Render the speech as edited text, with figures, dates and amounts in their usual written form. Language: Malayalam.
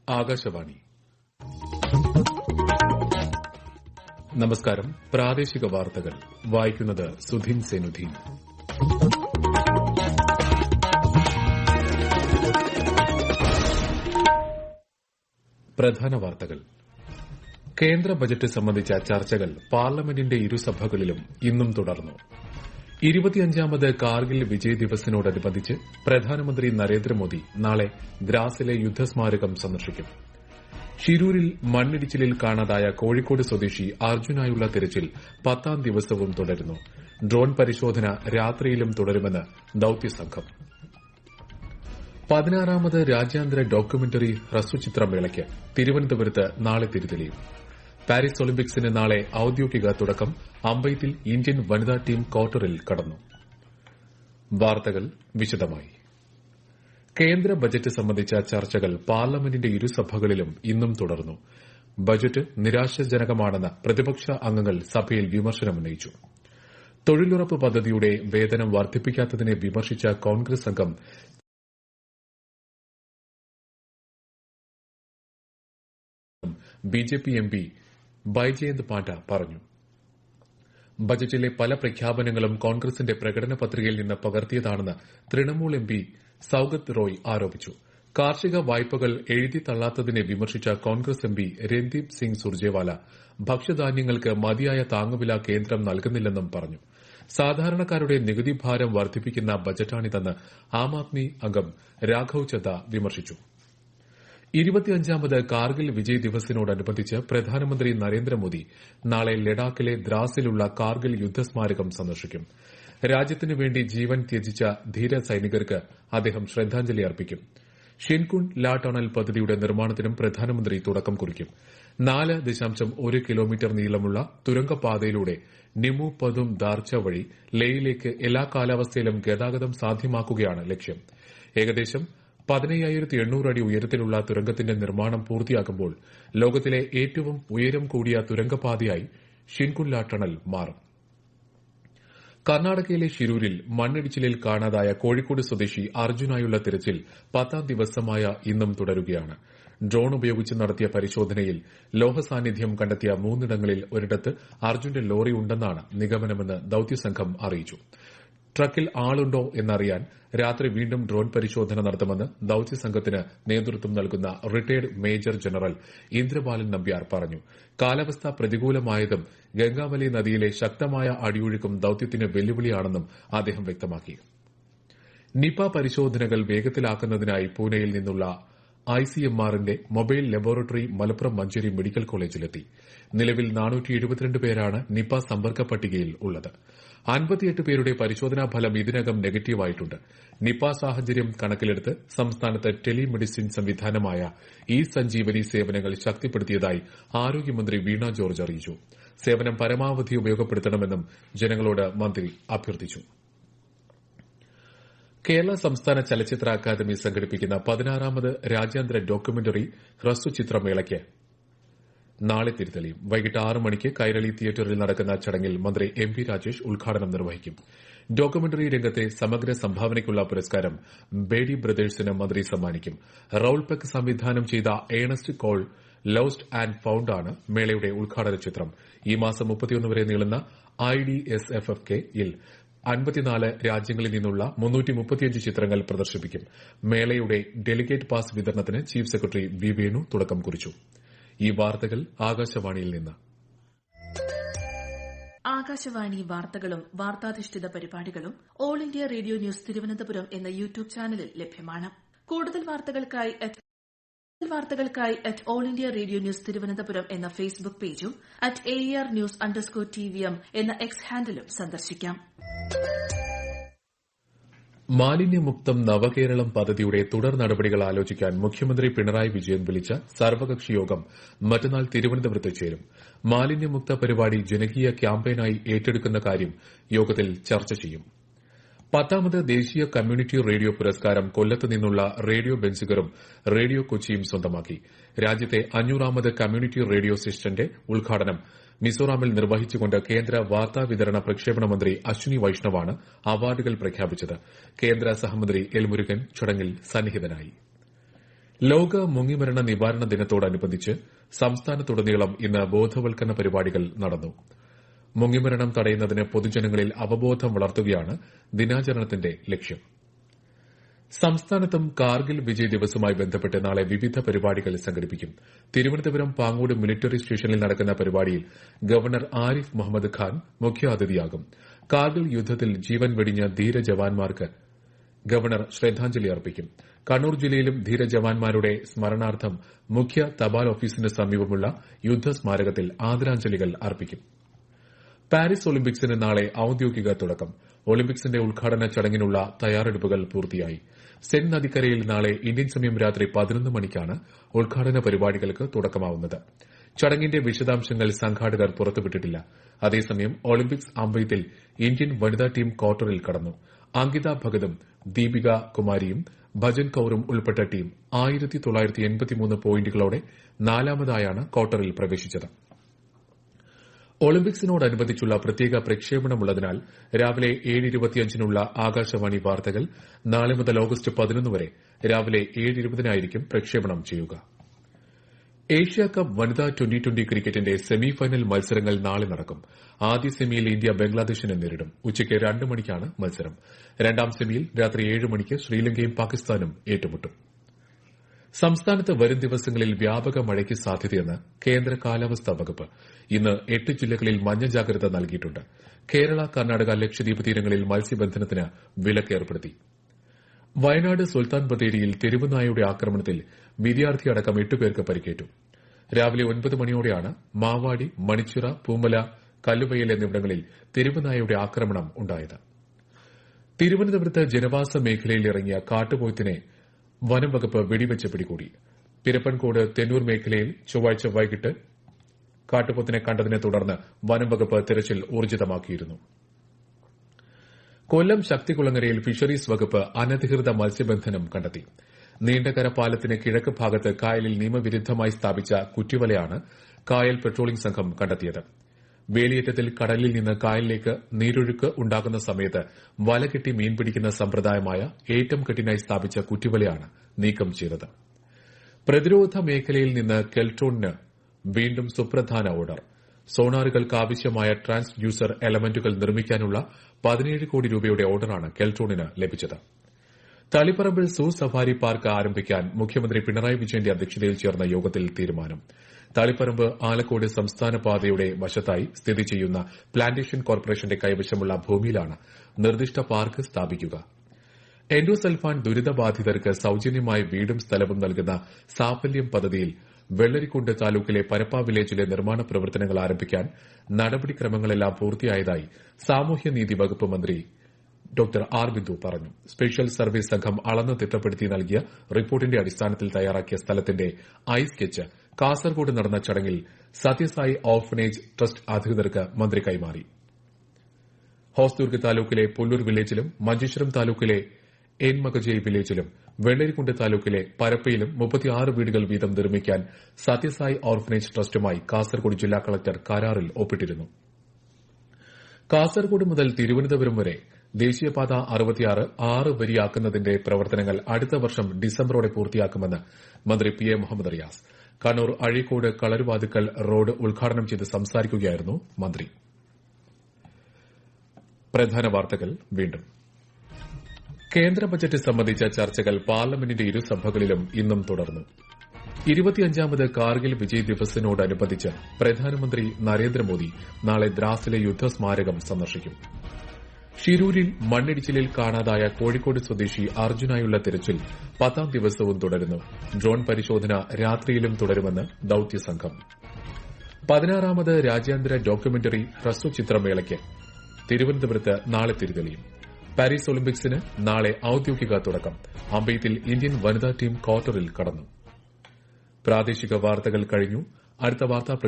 ആകാശവാണി. നമസ്കാരം. പ്രാദേശിക വാർത്തകൾ വായിക്കുന്നത് സുധീൻ സെനുധീൻ. പ്രധാന വാർത്തകൾ. കേന്ദ്ര ബജറ്റ് സംബന്ധിച്ച ചർച്ചകൾ പാർലമെന്റിന്റെ ഇരുസഭകളിലും ഇന്നും തുടർന്നു. 25ാമത് കാർഗിൽ വിജയ് ദിവസിനോടനുബന്ധിച്ച് പ്രധാനമന്ത്രി നരേന്ദ്രമോദി നാളെ ദ്രാസിലെ യുദ്ധസ്മാരകം സന്ദർശിക്കും. ഷിരൂരിൽ മണ്ണിടിച്ചിലിൽ കാണാതായ കോഴിക്കോട് സ്വദേശി അർജുനായുള്ള തിരച്ചിൽ 10ാം ദിവസവും തുടരുന്നു. ഡ്രോൺ പരിശോധന രാത്രിയിലും തുടരുമെന്ന് ദൌത്യസംഘം. 16ാമത് രാജ്യാന്തര ഡോക്യുമെന്ററി ഹ്രസ്വചിത്രമേളയ്ക്ക് തിരുവനന്തപുരത്ത് നാളെ തിരിതെളിയും. പാരീസ് ഒളിമ്പിക്സിന് നാളെ ഔദ്യോഗിക തുടക്കം. അമ്പെയ്ത്തിൽ ഇന്ത്യൻ വനിതാ ടീം ക്വാർട്ടറിൽ കടന്നു. വാർത്തകൾ വിശദമായി. കേന്ദ്ര ബജറ്റ് സംബന്ധിച്ച ചർച്ചകൾ പാർലമെന്റിന്റെ ഇരുസഭകളിലും ഇന്നും തുടർന്നു. ബജറ്റ് നിരാശാജനകമാണെന്ന് പ്രതിപക്ഷ അംഗങ്ങൾ സഭയിൽ വിമർശനമുന്നയിച്ചു. തൊഴിലുറപ്പ് പദ്ധതിയുടെ വേതനം വർദ്ധിപ്പിക്കാത്തതിനെ വിമർശിച്ച കോൺഗ്രസ് അംഗം ബിജെപി എംപി ബൈജയന്ത് പാണ്ഡ പറഞ്ഞു. ബജറ്റിലെ പല പ്രഖ്യാപനങ്ങളും കോൺഗ്രസിന്റെ പ്രകടന പത്രികയിൽ നിന്ന് പകർത്തിയതാണെന്ന് തൃണമൂൽ എംപി സൌഗത് റോയ് ആരോപിച്ചു. കാർഷിക വായ്പകൾ എഴുതി തള്ളാത്തതിനെ വിമർശിച്ച കോൺഗ്രസ് എംപി രൺദീപ് സിംഗ് സുർജേവാല ഭക്ഷ്യധാന്യങ്ങൾക്ക് മതിയായ താങ്ങുവില കേന്ദ്രം നൽകുന്നില്ലെന്നും പറഞ്ഞു. സാധാരണക്കാരുടെ നികുതി ഭാരം വർദ്ധിപ്പിക്കുന്ന ബജറ്റാണിതെന്ന് ആം ആദ്മി അംഗം രാഘവ് ചദ്ദ വിമർശിച്ചു. 25ാമത് കാർഗിൽ വിജയ് ദിവസിനോടനുബന്ധിച്ച് പ്രധാനമന്ത്രി നരേന്ദ്രമോദി നാളെ ലഡാക്കിലെ ദ്രാസിലുള്ള കാർഗിൽ യുദ്ധസ്മാരകം സന്ദർശിക്കും. രാജ്യത്തിനുവേണ്ടി ജീവൻ ത്യജിച്ച ധീര സൈനികർക്ക് അദ്ദേഹം ശ്രദ്ധാഞ്ജലി അർപ്പിക്കും. ഷിൻകുണ്ട് ലാ ടണൽ പദ്ധതിയുടെ നിർമ്മാണത്തിനും പ്രധാനമന്ത്രി തുടക്കം കുറിക്കും. 4.1 കിലോമീറ്റർ നീളമുള്ള തുരങ്കപാതയിലൂടെ നിമു പദും ദാർച്ച വഴി ലേയിലേക്ക് എല്ലാ കാലാവസ്ഥയിലും ഗതാഗതം സാധ്യമാക്കുകയാണ് ലക്ഷ്യം. ഏകദേശം 15,800 അടി ഉയരത്തിലുള്ള തുരങ്കത്തിന്റെ നിർമ്മാണം പൂർത്തിയാകുമ്പോൾ ലോകത്തിലെ ഏറ്റവും ഉയരം കൂടിയ തുരങ്കപാതയായി ഷിൻകുണ്ട് ലാ ടണൽ മാറും. കർണാടകയിലെ ഷിരൂരിൽ മണ്ണിടിച്ചിലിൽ കാണാതായ കോഴിക്കോട് സ്വദേശി അർജുനായുള്ള തിരച്ചിൽ 10ാം ദിവസമായ ഇന്നും തുടരുകയാണ്. ഡ്രോൺ ഉപയോഗിച്ച് നടത്തിയ പരിശോധനയിൽ ലോഹസാന്നിധ്യം കണ്ടെത്തിയ 3ഇടങ്ങളിൽ ഒരിടത്ത് അർജുന്റെ ലോറി ഉണ്ടെന്നാണ് നിഗമനമെന്ന് ദൌത്യസംഘം അറിയിച്ചു. ട്രക്കിൽ ആളുണ്ടോ എന്നറിയാൻ രാത്രി വീണ്ടും ഡ്രോൺ പരിശോധന നടത്തുമെന്ന് ദൌത്യസംഘത്തിന് നേതൃത്വം നൽകുന്ന retired major general Indrapalan Nambiar പറഞ്ഞു. കാലാവസ്ഥ പ്രതികൂലമായതും ഗംഗാവലി നദിയിലെ ശക്തമായ അടിയൊഴുക്കും ദൌത്യത്തിന് വെല്ലുവിളിയാണെന്നും അദ്ദേഹം വ്യക്തമാക്കി. നിപ പരിശോധനകൾ വേഗത്തിലാക്കുന്നതിനായി പൂനെയിൽ നിന്നുള്ള ഐസിഎംആറിന്റെ mobile laboratory Malappuram Manjeri medical കോളേജിലെത്തി. നിലവിൽ 472 പേരാണ് നിപ സമ്പർക്ക പട്ടികയിൽ ഉള്ളത്. 58 പേരുടെ പരിശോധനാ ഫലം ഇതിനകം നെഗറ്റീവായിട്ടുണ്ട്. നിപ സാഹചര്യം കണക്കിലെടുത്ത് സംസ്ഥാനത്ത് ടെലിമെഡിസിൻ സംവിധാനമായ ഇ സഞ്ജീവനി സേവനങ്ങൾ ശക്തിപ്പെടുത്തിയതായി ആരോഗ്യമന്ത്രി വീണ ജോർജ് അറിയിച്ചു. സേവനം പരമാവധി ഉപയോഗപ്പെടുത്തണമെന്നും ജനങ്ങളോട് മന്ത്രി അഭ്യർത്ഥിച്ചു. കേരള സംസ്ഥാന ചലച്ചിത്ര അക്കാദമി സംഘടിപ്പിക്കുന്ന 16ാമത് രാജ്യാന്തര ഡോക്യുമെന്ററി ഹ്രസ്വചിത്രമേളയ്ക്ക് നാളെ തിരിതെളിയും. വൈകിട്ട് 6 മണിക്ക് കൈരളി തിയേറ്ററിൽ നടക്കുന്ന ചടങ്ങിൽ മന്ത്രി എം പി രാജേഷ് ഉദ്ഘാടനം നിർവഹിക്കും. ഡോക്യുമെന്ററി രംഗത്തെ സമഗ്ര സംഭാവനയ്ക്കുള്ള പുരസ്കാരം ബേഡി ബ്രദേഴ്സിന് മന്ത്രി സമ്മാനിക്കും. റൌൾ പെക്ക് സംവിധാനം ചെയ്ത Ernest Cole lost and found ആണ് മേളയുടെ ഉദ്ഘാടന ചിത്രം. ഈ മാസം 31 വരെ നീളുന്ന IDSFFK-യിൽ 54 രാജ്യങ്ങളിൽ നിന്നുള്ള 335 ചിത്രങ്ങൾ പ്രദർശിപ്പിക്കും. മേളയുടെ ഡെലിഗേറ്റ് പാസ് വിതരണത്തിന് ചീഫ് സെക്രട്ടറി വി വേണു തുടക്കം കുറിച്ചു. ഈ വാർത്തകൾ ആകാശവാണിയിൽ നിന്ന്. ആകാശവാണി വാർത്തകളും വാർത്താധിഷ്ഠിത പരിപാടികളും all India radio news Thiruvananthapuram എന്ന യൂട്യൂബ് ചാനലിൽ ലഭ്യമാണ്. കൂടുതൽ വാർത്തകൾക്കായി all India radio news Thiruvananthapuram എന്ന ഫേസ്ബുക്ക് പേജും AAR News_TVM എന്ന എക്സ് ഹാൻഡിലും സന്ദർശിക്കാം. മാലിന്യമുക്തം നവകേരളം പദ്ധതിയുടെ തുടർ നടപടികൾ ആലോചിക്കാൻ മുഖ്യമന്ത്രി പിണറായി വിജയൻ വിളിച്ച സർവകക്ഷി യോഗം മറ്റന്നാൾ തിരുവനന്തപുരത്ത് ചേരും. മാലിന്യമുക്ത പരിപാടി ജനകീയ ക്യാമ്പയിനായി ഏറ്റെടുക്കുന്ന കാര്യം യോഗത്തിൽ ചർച്ച ചെയ്യും. 10ാമത് ദേശീയ കമ്മ്യൂണിറ്റി റേഡിയോ പുരസ്കാരം കൊല്ലത്ത് നിന്നുള്ള റേഡിയോ ബെൻസിഗറും റേഡിയോ കൊച്ചിയും സ്വന്തമാക്കി. രാജ്യത്തെ 500ാമത് കമ്മ്യൂണിറ്റി റേഡിയോ സ്റ്റേഷന്റെ ഉദ്ഘാടനം മിസോറാമിൽ നിർവഹിച്ചുകൊണ്ട് കേന്ദ്ര വാർത്താവിതരണ പ്രക്ഷേപണ മന്ത്രി അശ്വിനി വൈഷ്ണവാണ് അവാർഡുകൾ പ്രഖ്യാപിച്ചത്. കേന്ദ്ര സഹമന്ത്രി എൽ മുരുകൻ ചടങ്ങിൽ സന്നിഹിതനായി. ലോക മുങ്ങിമരണ നിവാരണ ദിനത്തോടനുബന്ധിച്ച് സംസ്ഥാനത്തുടനീളം ഇന്ന് ബോധവൽക്കരണ പരിപാടികൾ നടന്നു. മുങ്ങിമരണം തടയുന്നതിന് പൊതുജനങ്ങളിൽ അവബോധം വളർത്തുകയാണ് ദിനാചരണത്തിന്റെ ലക്ഷ്യം. സംസ്ഥാനത്തും കാർഗിൽ വിജയ് ദിവസുമായി ബന്ധപ്പെട്ട് നാളെ വിവിധ പരിപാടികൾ സംഘടിപ്പിക്കും. തിരുവനന്തപുരം പാങ്ങോട് മിലിറ്ററി സ്റ്റേഷനിൽ നടക്കുന്ന പരിപാടിയിൽ ഗവർണർ ആരിഫ് മുഹമ്മദ് ഖാൻ മുഖ്യാതിഥിയാകും. കാർഗിൽ യുദ്ധത്തിൽ ജീവൻ വെടിഞ്ഞ ധീരജവാന്മാർക്ക് ഗവർണർ ശ്രദ്ധാഞ്ജലി അർപ്പിക്കും. കണ്ണൂർ ജില്ലയിലും ധീരജവാന്മാരുടെ സ്മരണാർത്ഥം മുഖ്യ തപാൽ ഓഫീസിന് സമീപമുള്ള യുദ്ധസ്മാരകത്തിൽ ആദരാഞ്ജലികൾ അർപ്പിക്കും. പാരീസ് ഒളിമ്പിക്സിന് നാളെ ഔദ്യോഗിക തുടക്കം. ഒളിമ്പിക്സിന്റെ ഉദ്ഘാടന ചടങ്ങിനുള്ള തയ്യാറെടുപ്പുകൾ പൂർത്തിയായി. സെൻ നദിക്കരയിൽ നാളെ ഇന്ത്യൻ സമയം രാത്രി 11 മണിക്കാണ് ഉദ്ഘാടന പരിപാടികൾക്ക് തുടക്കമാവുന്നത്. ചടങ്ങിന്റെ വിശദാംശങ്ങൾ സംഘാടകർ പുറത്തുവിട്ടിട്ടില്ല. അതേസമയം ഒളിമ്പിക്സ് അമ്പെയ്ത്തിൽ ഇന്ത്യൻ വനിതാ ടീം ക്വാർട്ടറിൽ കടന്നു. അങ്കിത ഭഗതും ദീപിക കുമാരിയും ഭജൻ കൌറും ഉൾപ്പെട്ട ടീം 1983 പോയിന്റുകളോടെ നാലാമതായാണ് ക്വാർട്ടറിൽ പ്രവേശിച്ചത്. ഒളിമ്പിക്സിനോടനുബന്ധിച്ചുള്ള പ്രത്യേക പ്രക്ഷേപണമുള്ളതിനാൽ രാവിലെ 7:25 ആകാശവാണി വാർത്തകൾ നാളെ മുതൽ ഓഗസ്റ്റ് 11 വരെ രാവിലെ 7:20 പ്രക്ഷേപണം ചെയ്യുക. ഏഷ്യ കപ്പ് വനിതാ ട്വന്റി ക്രിക്കറ്റിന്റെ സെമിഫൈനൽ മത്സരങ്ങൾ നാളെ നടക്കും. ആദ്യ സെമിയിൽ ഇന്ത്യ ബംഗ്ലാദേശിനെ നേരിടും. ഉച്ചയ്ക്ക് 2 മണിക്കാണ് മത്സരം. രണ്ടാം സെമിയിൽ രാത്രി 7 മണിക്ക് ശ്രീലങ്കയും പാകിസ്ഥാനും ഏറ്റുമുട്ടും. സംസ്ഥാനത്ത് വരും ദിവസങ്ങളിൽ വ്യാപക മഴയ്ക്ക് സാധ്യതയെന്ന് കേന്ദ്ര കാലാവസ്ഥാ വകുപ്പ്. ഇന്ന് 8 ജില്ലകളിൽ മഞ്ഞ ജാഗ്രത നൽകിയിട്ടുണ്ട്. കേരള, കർണാടക, ലക്ഷദ്വീപ് തീരങ്ങളിൽ മത്സ്യബന്ധനത്തിന് വിലക്കേർപ്പെടുത്തി. വയനാട് സുൽത്താൻ ബത്തേരിയിൽ തെരുവുനായയുടെ ആക്രമണത്തിൽ വിദ്യാർത്ഥിയടക്കം 8 പേർക്ക് പരിക്കേറ്റു. രാവിലെ 9 മണിയോടെയാണ് മാവാടി, മണിച്ചിറ, പൂമല, കല്ലുവയൽ എന്നിവിടങ്ങളിൽ തെരുവുനായയുടെ ആക്രമണം ഉണ്ടായത്. തിരുവനന്തപുരത്ത് ജനവാസ മേഖലയിൽ ഇറങ്ങിയ കാട്ടുപോത്തിനെ വനംവകുപ്പ് വെടിവെച്ച് പിടികൂടി. പിരപ്പൻകോട് തെന്നൂർ മേഖലയിൽ ചൊവ്വാഴ്ച വൈകിട്ട് കാട്ടുപോത്തിനെ കണ്ടതിനെ തുടർന്ന് വനംവകുപ്പ് തെരച്ചിൽ ഊർജിതമാക്കിയിരുന്നു. കൊല്ലം ശക്തികുളങ്ങരയിൽ ഫിഷറീസ് വകുപ്പ് അനധികൃത മത്സ്യബന്ധനം കണ്ടെത്തി. നീണ്ടകര പാലത്തിന് കിഴക്ക് ഭാഗത്ത് കായലിൽ നിയമവിരുദ്ധമായി സ്ഥാപിച്ച കുറ്റിവലയാണ് കായൽ പെട്രോളിംഗ് സംഘം കണ്ടെത്തിയത്. വേലിയേറ്റത്തിൽ കടലിൽ നിന്ന് കായലിലേക്ക് നീരൊഴുക്ക് ഉണ്ടാകുന്ന സമയത്ത് വലകെട്ടി മീൻപിടിക്കുന്ന സമ്പ്രദായമായ ഏറ്റം കെട്ടിനായി സ്ഥാപിച്ച കുറ്റിവലയാണ് നീക്കം ചെയ്തത്. പ്രതിരോധ മേഖലയിൽ നിന്ന് കെൽട്രോണിന് വീണ്ടും സുപ്രധാന ഓർഡർ. സോണാറുകൾക്ക് ആവശ്യമായ ട്രാൻസ്ഡ്യൂസർ എലമെന്റുകൾ നിർമ്മിക്കാനുള്ള 17 കോടി രൂപയുടെ ഓർഡറാണ് കെൽട്രോണിന് ലഭിച്ചത്. തളിപ്പറമ്പിൽ സൂ സഫാരി പാർക്ക് ആരംഭിക്കാൻ മുഖ്യമന്ത്രി പിണറായി വിജയന്റെ അധ്യക്ഷതയിൽ ചേർന്ന യോഗത്തിൽ തീരുമാനം. തളിപ്പറമ്പ് ആലക്കോട് സംസ്ഥാന പാതയുടെ വശത്തായി സ്ഥിതി ചെയ്യുന്ന പ്ലാന്റേഷൻ കോർപ്പറേഷന്റെ കൈവശമുള്ള ഭൂമിയിലാണ് നിർദ്ദിഷ്ട പാർക്ക് സ്ഥാപിക്കുക. എൻഡോസൾഫാൻ ദുരിതബാധിതർക്ക് സൌജന്യമായി വീടും സ്ഥലവും നൽകുന്ന സാഫല്യം പദ്ധതിയിൽ വെള്ളരിക്കുണ്ട് താലൂക്കിലെ പരപ്പ വില്ലേജിലെ നിർമ്മാണ പ്രവർത്തനങ്ങൾ ആരംഭിക്കാൻ നടപടിക്രമങ്ങളെല്ലാം പൂർത്തിയായതായി സാമൂഹ്യനീതി വകുപ്പ് മന്ത്രി ഡോക്ടർ ആർ ബിന്ദു പറഞ്ഞു. സ്പെഷ്യൽ സർവീസ് സംഘം അളന്ന് തിട്ടപ്പെടുത്തി നൽകിയ റിപ്പോർട്ടിന്റെ അടിസ്ഥാനത്തിൽ തയ്യാറാക്കിയ സ്ഥലത്തിന്റെ ഐ സ്കെച്ച് കാസർകോട് നടന്ന ചടങ്ങിൽ സത്യസായി ഓർഫനേജ് ട്രസ്റ്റ് അധികൃതർക്ക് മന്ത്രി കൈമാറി. ഹോസ്ദുർഗ് താലൂക്കിലെ പുല്ലൂർ വില്ലേജിലും മഞ്ചേശ്വരം താലൂക്കിലെ എൻമകജെ വില്ലേജിലും വെള്ളരിക്കുണ്ട് താലൂക്കിലെ പരപ്പയിലും 36 വീടുകൾ വീതം നിർമ്മിക്കാൻ സത്യസായി ഓർഫനേജ് ട്രസ്റ്റുമായി കാസർകോട് ജില്ലാ കളക്ടർ കരാറിൽ ഒപ്പിട്ടിരുന്നു. കാസർകോട് മുതൽ തിരുവനന്തപുരം വരെ ദേശീയപാത 66 6 വരിയാക്കുന്നതിന്റെ പ്രവർത്തനങ്ങൾ അടുത്ത വർഷം ഡിസംബറോടെ പൂർത്തിയാക്കുമെന്ന് മന്ത്രി P A Muhammad Riyas Kannur Azhikode Kalaruvathukkal road ഉദ്ഘാടനം ചെയ്ത് സംസാരിക്കുകയായിരുന്നു മന്ത്രി. പ്രധാന വാർത്തകൾ വീണ്ടും. കേന്ദ്ര ബജറ്റ് സംബന്ധിച്ച ചർച്ചകൾ പാർലമെന്റിന്റെ ഇരുസഭകളിലും ഇന്നും തുടർന്നു. 25ാമത് കാർഗിൽ വിജയ് ദിവസിനോടനുബന്ധിച്ച് പ്രധാനമന്ത്രി നരേന്ദ്രമോദി നാളെ ദ്രാസിലെ യുദ്ധസ്മാരകം സന്ദർശിക്കും. ഷിരൂരിൽ മണ്ണിടിച്ചിലിൽ കാണാതായ കോഴിക്കോട് സ്വദേശി അർജുനായുള്ള തിരച്ചിൽ 10ാം ദിവസവും തുടരുന്നു. ഡ്രോൺ പരിശോധന രാത്രിയിലും തുടരുമെന്ന് ദൌത്യസംഘം. 16ാമത് രാജ്യാന്തര ഡോക്യുമെന്ററി ഹ്രസ്വചിത്രമേളയ്ക്ക് തിരുവനന്തപുരത്ത് നാളെ തിരിതെളിയും. പാരീസ് ഒളിമ്പിക്സിന് നാളെ ഔദ്യോഗിക തുടക്കം. അമ്പെയ്ത്തിൽ ഇന്ത്യൻ വനിതാ ടീം ക്വാർട്ടറിൽ കടന്നു. പ്രാദേശിക വാർത്തകൾ കഴിഞ്ഞു. അടുത്ത വാർത്താ